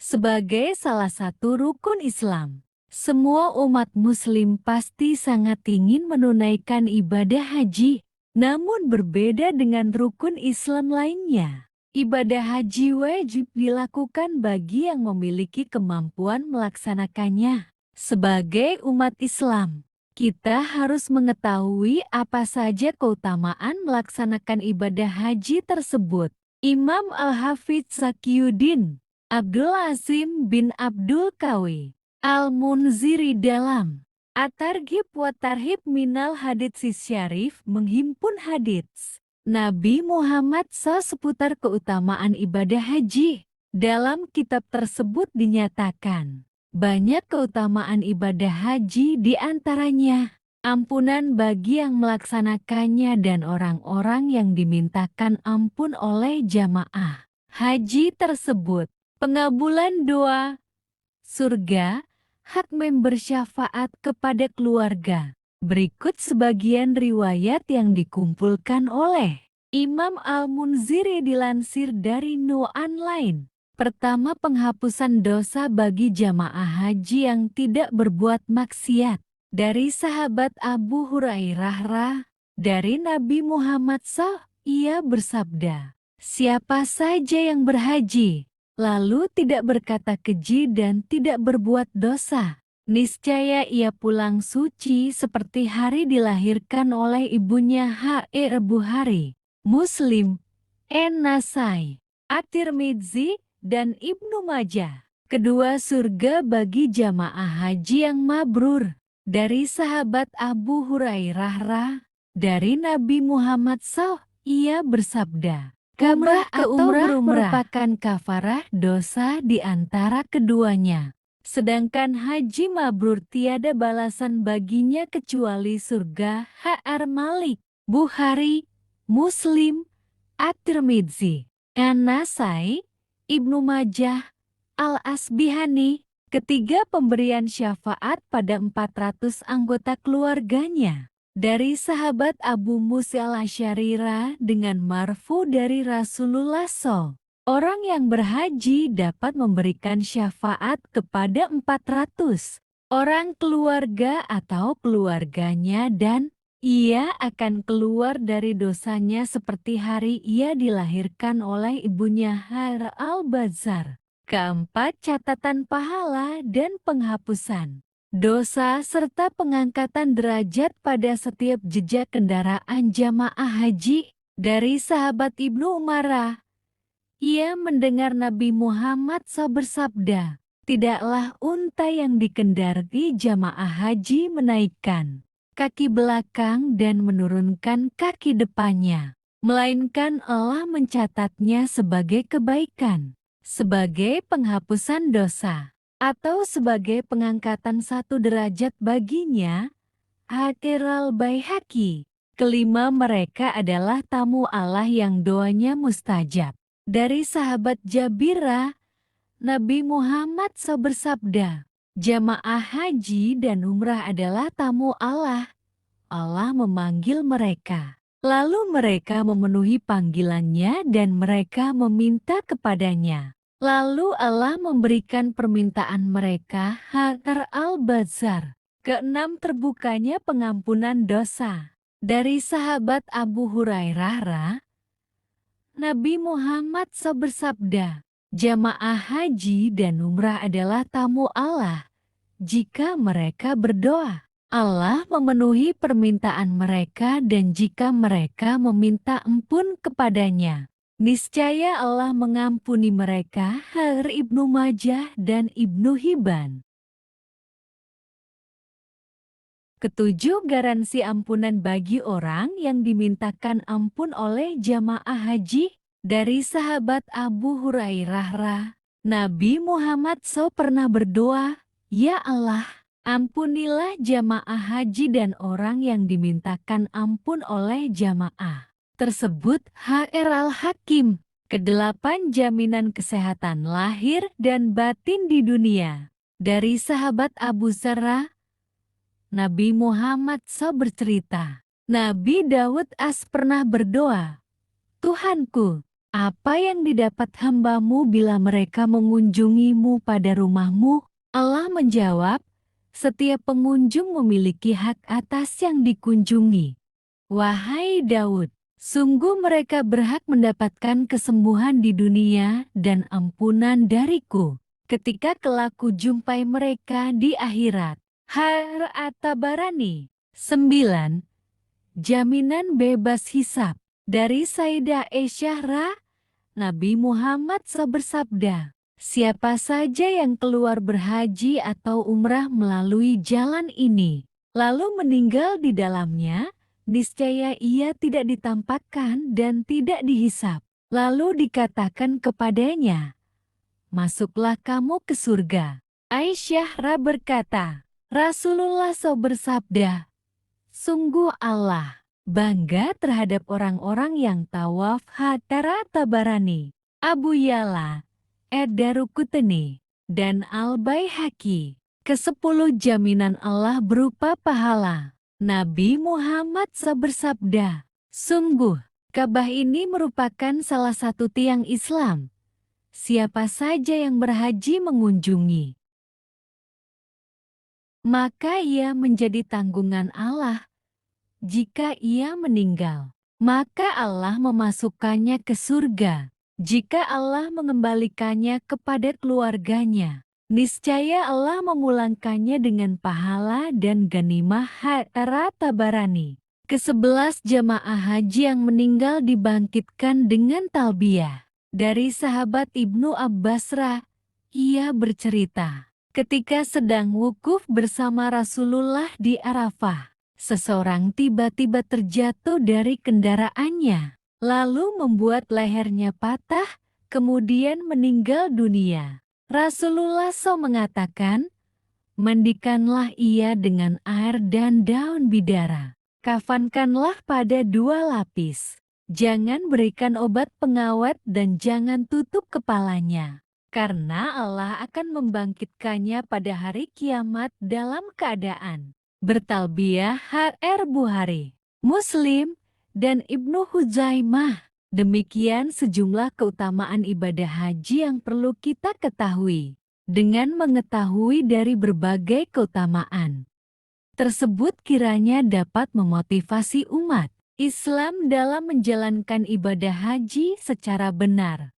Sebagai salah satu rukun Islam, semua umat Muslim pasti sangat ingin menunaikan ibadah haji. Namun berbeda dengan rukun Islam lainnya. Ibadah haji wajib dilakukan bagi yang memiliki kemampuan melaksanakannya. Sebagai umat Islam, kita harus mengetahui apa saja keutamaan melaksanakan ibadah haji tersebut. Imam Al-Hafidz Zakiyuddin Abdul Azim bin Abdul Qawi Al-Munziri dalam At-Targhib wa Tarhib minal Hadits Syarif menghimpun hadits Nabi Muhammad seputar keutamaan ibadah haji. Dalam kitab tersebut dinyatakan banyak keutamaan ibadah haji, di antaranya ampunan bagi yang melaksanakannya dan orang-orang yang dimintakan ampun oleh jamaah haji tersebut, pengabulan doa, surga, hak member syafaat kepada keluarga. Berikut sebagian riwayat yang dikumpulkan oleh Imam Al-Munziri dilansir dari No Online. Pertama, penghapusan dosa bagi jamaah haji yang tidak berbuat maksiat. Dari sahabat Abu Hurairah dari Nabi Muhammad ia bersabda, siapa saja yang berhaji lalu tidak berkata keji dan tidak berbuat dosa, niscaya ia pulang suci seperti hari dilahirkan oleh ibunya. Bukhari, Muslim, An-Nasai, At-Tirmidzi, dan Ibnu Majah. Kedua, surga bagi jamaah haji yang mabrur. Dari sahabat Abu Hurairah dari Nabi Muhammad ia bersabda, umrah atau berumrah merupakan kafarah dosa di antara keduanya. Sedangkan haji mabrur tiada balasan baginya kecuali surga. Malik, Bukhari, Muslim, At-Tirmidzi, An-Nasai, Ibnu Majah, Al-Asbihani. Ketiga, pemberian syafaat pada 400 anggota keluarganya. Dari sahabat Abu Musa al-Asy'ari dengan marfu dari Rasulullah orang yang berhaji dapat memberikan syafaat kepada 400 orang keluarga atau keluarganya dan ia akan keluar dari dosanya seperti hari ia dilahirkan oleh ibunya. Al-Bazzar. Keempat, catatan pahala dan penghapusan dosa serta pengangkatan derajat pada setiap jejak kendaraan jamaah haji. Dari sahabat Ibnu Umar, ia mendengar Nabi Muhammad bersabda, tidaklah unta yang dikendari jamaah haji menaikkan kaki belakang dan menurunkan kaki depannya, melainkan Allah mencatatnya sebagai kebaikan, sebagai penghapusan dosa, atau sebagai pengangkatan satu derajat baginya. Al-Baihaqi. Kelima, mereka adalah tamu Allah yang doanya mustajab. Dari sahabat Jabir, Nabi Muhammad bersabda, jamaah haji dan umrah adalah tamu Allah. Allah memanggil mereka, lalu mereka memenuhi panggilannya dan mereka meminta kepadanya. Lalu Allah memberikan permintaan mereka. Al-Bazzar. Keenam, terbukanya pengampunan dosa. Dari sahabat Abu Hurairah, Nabi Muhammad bersabda, jamaah haji dan umrah adalah tamu Allah. Jika mereka berdoa, Allah memenuhi permintaan mereka, dan jika mereka meminta ampun kepadanya, niscaya Allah mengampuni mereka. Ibnu Majah dan Ibnu Hibban. Ketujuh, garansi ampunan bagi orang yang dimintakan ampun oleh jamaah haji. Dari sahabat Abu Hurairah, Nabi Muhammad pernah berdoa, ya Allah, ampunilah jamaah haji dan orang yang dimintakan ampun oleh jamaah tersebut. Al-Hakim. Kedelapan, jaminan kesehatan lahir dan batin di dunia. Dari sahabat Abu Zarrah, Nabi Muhammad bercerita, Nabi Daud pernah berdoa, Tuhanku, Apa yang didapat hamba-Mu bila mereka mengunjungi-Mu pada rumah-Mu? Allah menjawab, setiap pengunjung memiliki hak atas yang dikunjungi. Wahai Daud, sungguh mereka berhak mendapatkan kesembuhan di dunia dan ampunan dariku ketika kelak kujumpai mereka di akhirat. Har At-Tabarani 9. Jaminan bebas hisab. Dari Sayyidah Aisyah, Nabi Muhammad bersabda, siapa saja yang keluar berhaji atau umrah melalui jalan ini, lalu meninggal di dalamnya, niscaya ia tidak ditampakkan dan tidak dihisap. Lalu dikatakan kepadanya, masuklah kamu ke surga. Aisyah berkata, Rasulullah bersabda, sungguh Allah bangga terhadap orang-orang yang tawaf. Hatara Tabarani, Abu Yala, Ad-Darukutni, dan Al-Baihaqi. Ke-10 jaminan Allah berupa pahala. Nabi Muhammad bersabda, sungguh, Ka'bah ini merupakan salah satu tiang Islam. Siapa saja yang berhaji mengunjungi, maka ia menjadi tanggungan Allah. Jika ia meninggal, maka Allah memasukkannya ke surga. Jika Allah mengembalikannya kepada keluarganya, niscaya Allah memulangkannya dengan pahala dan ganimah. Hatara Tabarani. Ke-11 jamaah haji yang meninggal dibangkitkan dengan talbiyah. Dari sahabat Ibnu Abbas, ia bercerita, ketika sedang wukuf bersama Rasulullah di Arafah, seseorang tiba-tiba terjatuh dari kendaraannya, lalu membuat lehernya patah, kemudian meninggal dunia. Rasulullah mengatakan, mandikanlah ia dengan air dan daun bidara. Kafankanlah pada 2 lapis. Jangan berikan obat pengawet dan jangan tutup kepalanya. Karena Allah akan membangkitkannya pada hari kiamat dalam keadaan bertalbiyah. Bukhari, Muslim, dan Ibnu Huzaimah. Demikian sejumlah keutamaan ibadah haji yang perlu kita ketahui. Dengan mengetahui dari berbagai keutamaan tersebut kiranya dapat memotivasi umat Islam dalam menjalankan ibadah haji secara benar.